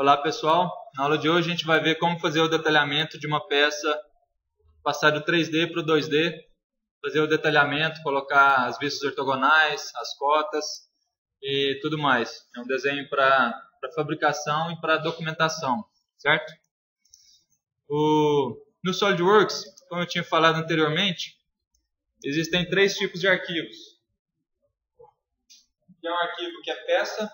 Olá pessoal, na aula de hoje a gente vai ver como fazer o detalhamento de uma peça, passar do 3D para o 2D, fazer o detalhamento, colocar as vistas ortogonais, as cotas e tudo mais. É um desenho para fabricação e para documentação, certo? No SolidWorks, como eu tinha falado anteriormente, existem três tipos de arquivos. Tem um arquivo que é peça,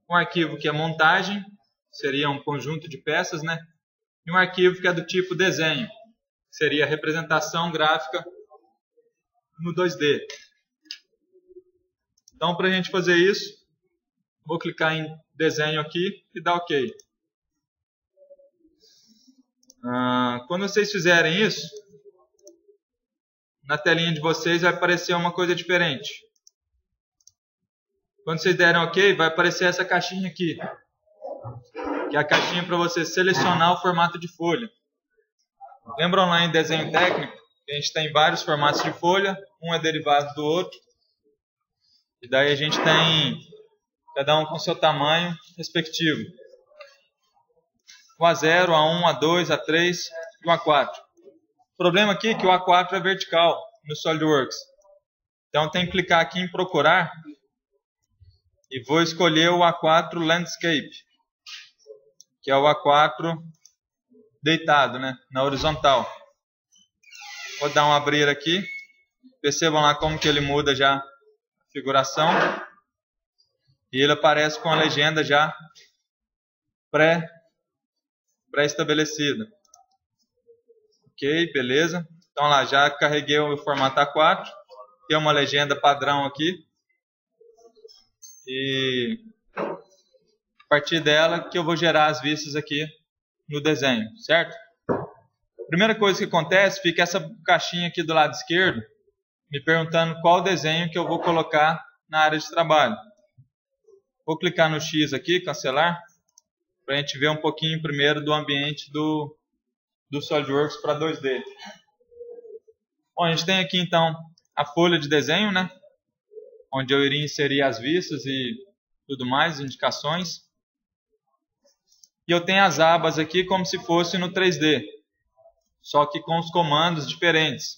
um arquivo que é montagem, seria um conjunto de peças, né? E um arquivo que é do tipo desenho, que seria a representação gráfica no 2D. Então, para a gente fazer isso, vou clicar em desenho aqui e dar OK. Quando vocês fizerem isso, na telinha de vocês vai aparecer uma coisa diferente. Quando vocês derem OK, vai aparecer essa caixinha aqui, que é a caixinha para você selecionar o formato de folha. Lembram lá em desenho técnico que a gente tem vários formatos de folha, um é derivado do outro, e daí a gente tem cada um com seu tamanho respectivo. O A0, A1, A2, A3 e o A4. O problema aqui é que o A4 é vertical no SolidWorks. Então tem que clicar aqui em procurar e vou escolher o A4 Landscape, que é o A4 deitado, né, na horizontal. Vou dar um abrir aqui. Percebam lá como que ele muda já a configuração. E ele aparece com a legenda já pré-estabelecida. Ok, beleza. Então lá, já carreguei o formato A4. Tem uma legenda padrão aqui. E a partir dela que eu vou gerar as vistas aqui no desenho, certo? A primeira coisa que acontece, fica essa caixinha aqui do lado esquerdo, me perguntando qual desenho que eu vou colocar na área de trabalho. Vou clicar no X aqui, cancelar, para a gente ver um pouquinho primeiro do ambiente do SolidWorks para 2D. Bom, a gente tem aqui então a folha de desenho, né? Onde eu iria inserir as vistas e tudo mais, indicações. E eu tenho as abas aqui como se fosse no 3D, só que com os comandos diferentes.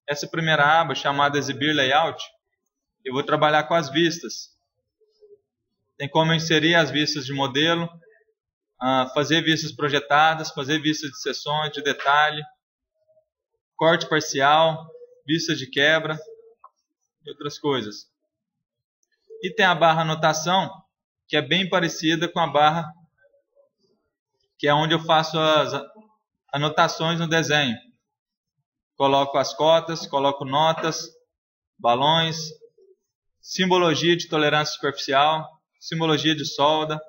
Essa primeira aba, chamada Exibir Layout, eu vou trabalhar com as vistas. Tem como eu inserir as vistas de modelo, fazer vistas projetadas, fazer vistas de seções, de detalhe, corte parcial, vistas de quebra e outras coisas. E tem a barra anotação, que é bem parecida com a barra, que é onde eu faço as anotações no desenho. Coloco as cotas, coloco notas, balões, simbologia de tolerância superficial, simbologia de solda,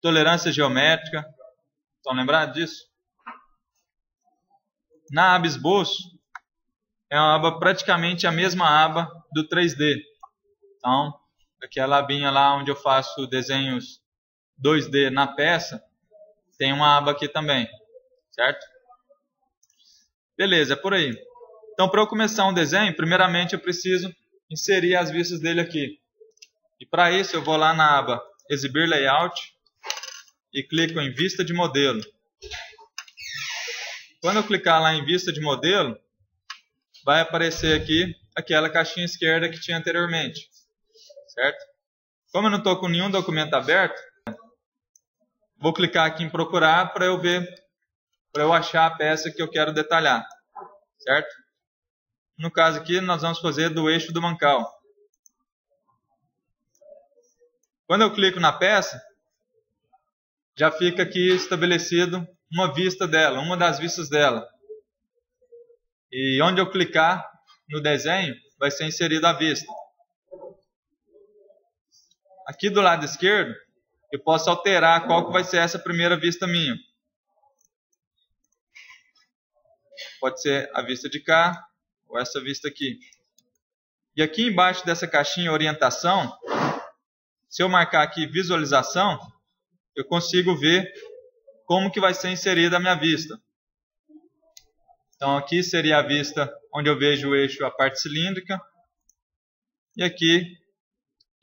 tolerância geométrica. Estão lembrados disso? Na aba esboço, é uma aba praticamente a mesma aba do 3D. Então, aquela abinha lá onde eu faço desenhos 2D na peça, tem uma aba aqui também, certo? Beleza, é por aí. Então, para eu começar um desenho, primeiramente eu preciso inserir as vistas dele aqui. E para isso eu vou lá na aba Exibir Layout e clico em Vista de Modelo. Quando eu clicar lá em Vista de Modelo, vai aparecer aqui aquela caixinha esquerda que tinha anteriormente, certo? Como eu não estou com nenhum documento aberto, vou clicar aqui em procurar para eu ver, para eu achar a peça que eu quero detalhar, certo? No caso aqui, nós vamos fazer do eixo do mancal. Quando eu clico na peça, já fica aqui estabelecido uma vista dela, uma das vistas dela. E onde eu clicar no desenho, vai ser inserida a vista. Aqui do lado esquerdo, eu posso alterar qual que vai ser essa primeira vista minha. Pode ser a vista de cá, ou essa vista aqui. E aqui embaixo dessa caixinha orientação, se eu marcar aqui visualização, eu consigo ver como que vai ser inserida a minha vista. Então aqui seria a vista onde eu vejo o eixo, a parte cilíndrica. E aqui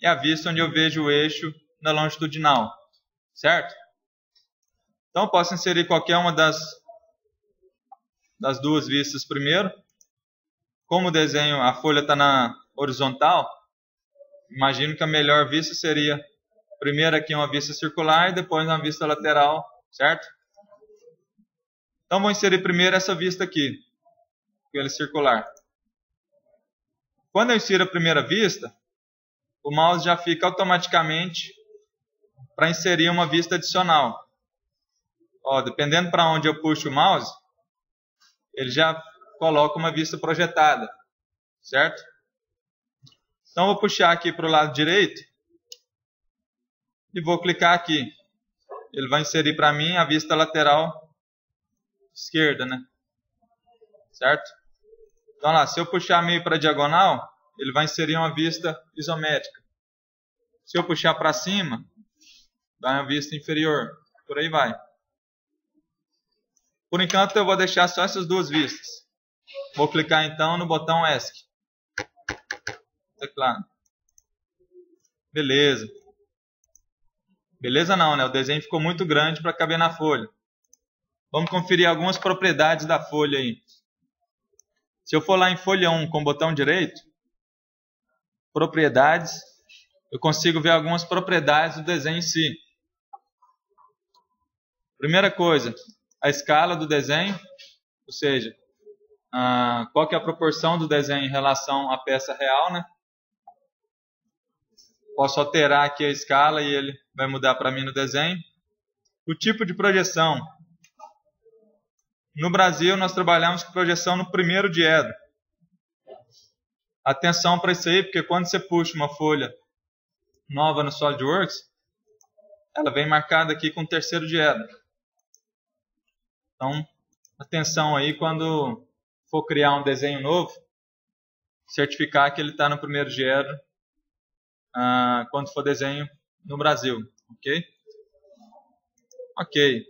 é a vista onde eu vejo o eixo na longitudinal. certo? Então, eu posso inserir qualquer uma das duas vistas primeiro. Como o desenho, a folha está na horizontal, imagino que a melhor vista seria primeiro aqui uma vista circular e depois uma vista lateral, certo? Então, vou inserir primeiro essa vista aqui, aquele circular. Quando eu insiro a primeira vista, o mouse já fica automaticamente para inserir uma vista adicional. Ó, dependendo para onde eu puxo o mouse, ele já coloca uma vista projetada, certo? Então, vou puxar aqui para o lado direito e vou clicar aqui. Ele vai inserir para mim a vista lateral esquerda, né? Certo? Então, lá, se eu puxar meio para a diagonal, ele vai inserir uma vista isométrica. Se eu puxar para cima, vai uma vista inferior. Por aí vai. Por enquanto, eu vou deixar só essas duas vistas. Vou clicar, então, no botão ESC. Teclado. Beleza. Beleza não, né? O desenho ficou muito grande para caber na folha. Vamos conferir algumas propriedades da folha aí. Se eu for lá em folha 1 com o botão direito, propriedades, eu consigo ver algumas propriedades do desenho em si. Primeira coisa, a escala do desenho, ou seja, qual que é a proporção do desenho em relação à peça real, né? Posso alterar aqui a escala e ele vai mudar para mim no desenho. O tipo de projeção. No Brasil, nós trabalhamos com projeção no primeiro diedro. Atenção para isso aí, porque quando você puxa uma folha nova no SolidWorks, ela vem marcada aqui com o terceiro diedro. Então, atenção aí quando for criar um desenho novo, certificar que ele está no primeiro diedro quando for desenho no Brasil, ok? Ok,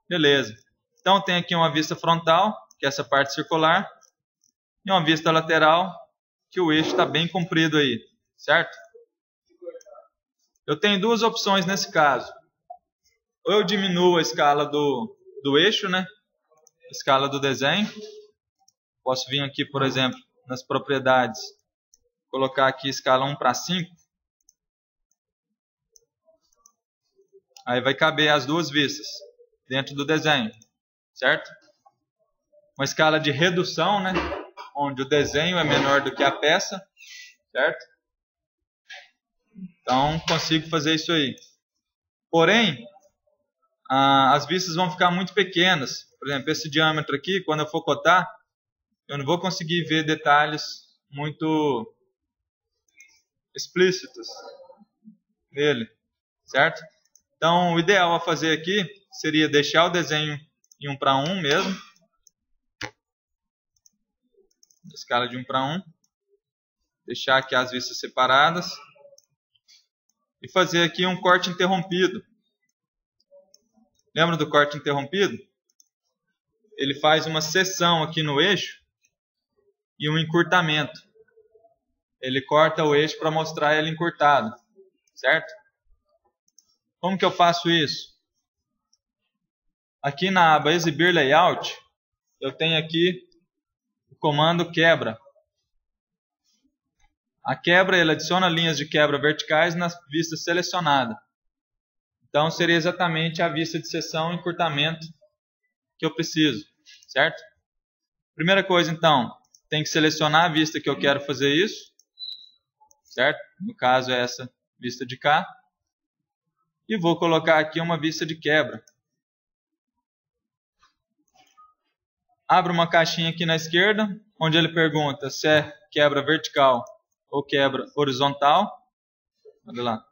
beleza. Então tem aqui uma vista frontal, que é essa parte circular, e uma vista lateral, que o eixo está bem comprido aí, certo? Eu tenho duas opções nesse caso. Ou eu diminuo a escala do eixo, né? A escala do desenho. Posso vir aqui, por exemplo, nas propriedades, colocar aqui escala 1 para 5. Aí vai caber as duas vistas dentro do desenho, certo? Uma escala de redução, né? Onde o desenho é menor do que a peça, certo? Então, consigo fazer isso aí. Porém, as vistas vão ficar muito pequenas. Por exemplo, esse diâmetro aqui, quando eu for cotar, eu não vou conseguir ver detalhes muito explícitos nele, certo? Então, o ideal a fazer aqui seria deixar o desenho em 1 para 1 mesmo. Escala de 1 para 1. Deixar aqui as vistas separadas. E fazer aqui um corte interrompido. Lembra do corte interrompido? Ele faz uma seção aqui no eixo e um encurtamento. Ele corta o eixo para mostrar ele encurtado, certo? Como que eu faço isso? Aqui na aba Exibir Layout, eu tenho aqui o comando quebra. A quebra, ele adiciona linhas de quebra verticais na vista selecionada. Então, seria exatamente a vista de seção e encurtamento que eu preciso, certo? Primeira coisa, então, tem que selecionar a vista que eu quero fazer isso, certo? No caso, é essa vista de cá. E vou colocar aqui uma vista de quebra. Abro uma caixinha aqui na esquerda, onde ele pergunta se é quebra vertical ou quebra horizontal. Olha lá.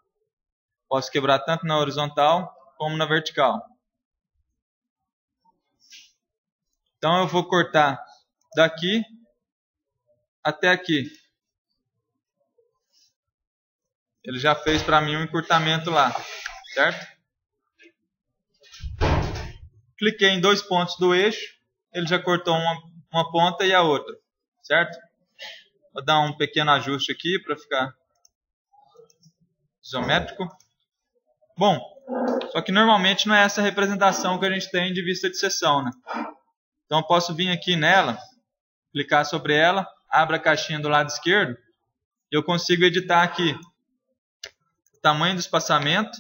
Posso quebrar tanto na horizontal como na vertical. Então eu vou cortar daqui até aqui. Ele já fez para mim um encurtamento lá, certo? Cliquei em dois pontos do eixo, ele já cortou uma ponta e a outra, certo? Vou dar um pequeno ajuste aqui para ficar isométrico. Bom, só que normalmente não é essa representação que a gente tem de vista de seção, né? Então eu posso vir aqui nela, clicar sobre ela, abre a caixinha do lado esquerdo e eu consigo editar aqui o tamanho do espaçamento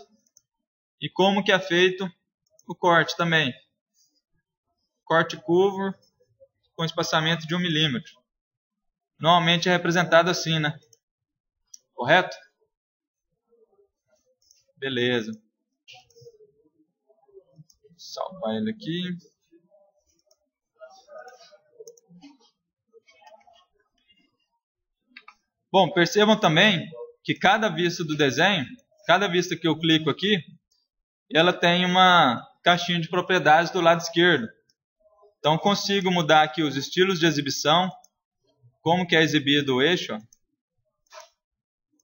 e como que é feito o corte também. Corte curvo com espaçamento de 1 milímetro. Normalmente é representado assim, né? Correto? Beleza. Vou salvar ele aqui. Bom, percebam também que cada vista do desenho, cada vista que eu clico aqui, ela tem uma caixinha de propriedades do lado esquerdo. Então consigo mudar aqui os estilos de exibição, como que é exibido o eixo, ó,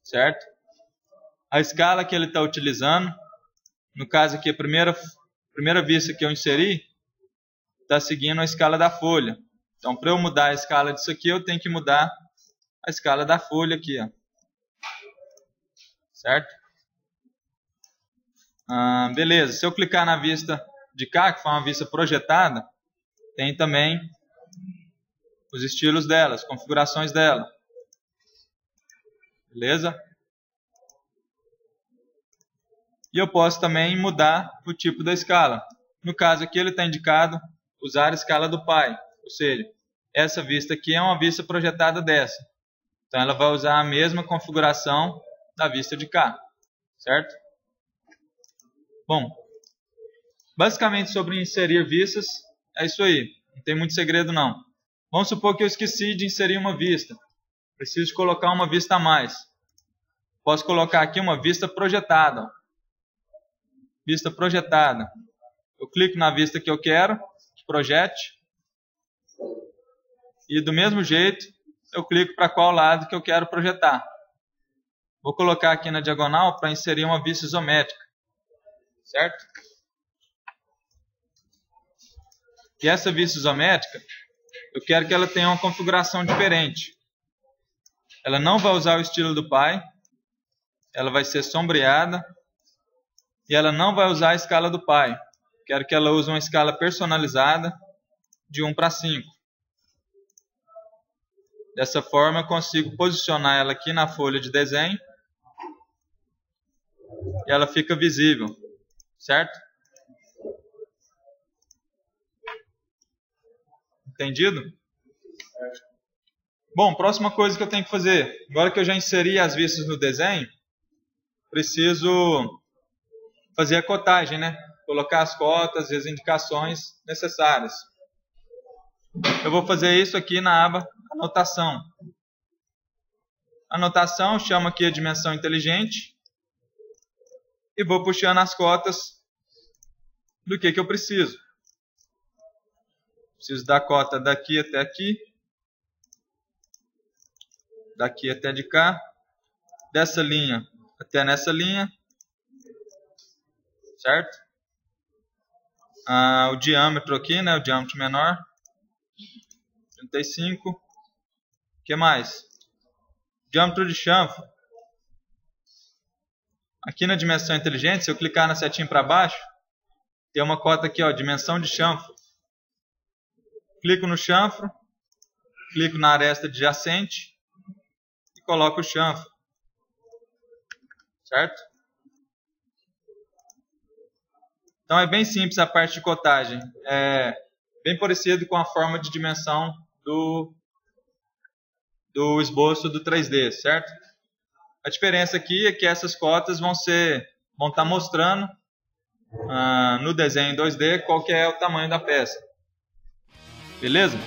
certo? A escala que ele está utilizando, no caso aqui a primeira vista que eu inseri, está seguindo a escala da folha. Então para eu mudar a escala disso aqui, eu tenho que mudar a escala da folha aqui, ó. Certo? Beleza, se eu clicar na vista de cá, que foi uma vista projetada, tem também os estilos dela, as configurações dela. Beleza? E eu posso também mudar o tipo da escala. No caso aqui ele está indicado usar a escala do pai, ou seja, essa vista aqui é uma vista projetada dessa. Então ela vai usar a mesma configuração da vista de cá, certo? Bom, basicamente sobre inserir vistas, é isso aí. Não tem muito segredo não. Vamos supor que eu esqueci de inserir uma vista. Preciso de colocar uma vista a mais. Posso colocar aqui uma vista projetada. Vista projetada. Eu clico na vista que eu quero, projete. E do mesmo jeito, eu clico para qual lado que eu quero projetar. Vou colocar aqui na diagonal para inserir uma vista isométrica. Certo? E essa vista isométrica, eu quero que ela tenha uma configuração diferente. Ela não vai usar o estilo do pai, ela vai ser sombreada e ela não vai usar a escala do pai. Quero que ela use uma escala personalizada de 1 para 5. Dessa forma eu consigo posicionar ela aqui na folha de desenho e ela fica visível, certo? Entendido? Bom, próxima coisa que eu tenho que fazer. Agora que eu já inseri as vistas no desenho, preciso fazer a cotagem, né? Colocar as cotas e as indicações necessárias. Eu vou fazer isso aqui na aba Anotação. Anotação, chamo aqui a dimensão inteligente e vou puxando as cotas do que eu preciso. Preciso da cota daqui até aqui, daqui até de cá, dessa linha até nessa linha, certo? O diâmetro aqui, né? O diâmetro menor, 35. O que mais? Diâmetro de chanfro. Aqui na dimensão inteligente, se eu clicar na setinha para baixo, tem uma cota aqui, ó, dimensão de chanfro. Clico no chanfro, clico na aresta adjacente e coloco o chanfro. Certo? Então é bem simples a parte de cotagem. É bem parecido com a forma de dimensão do esboço do 3D, certo? A diferença aqui é que essas cotas vão estar mostrando no desenho 2D qual que é o tamanho da peça. Beleza?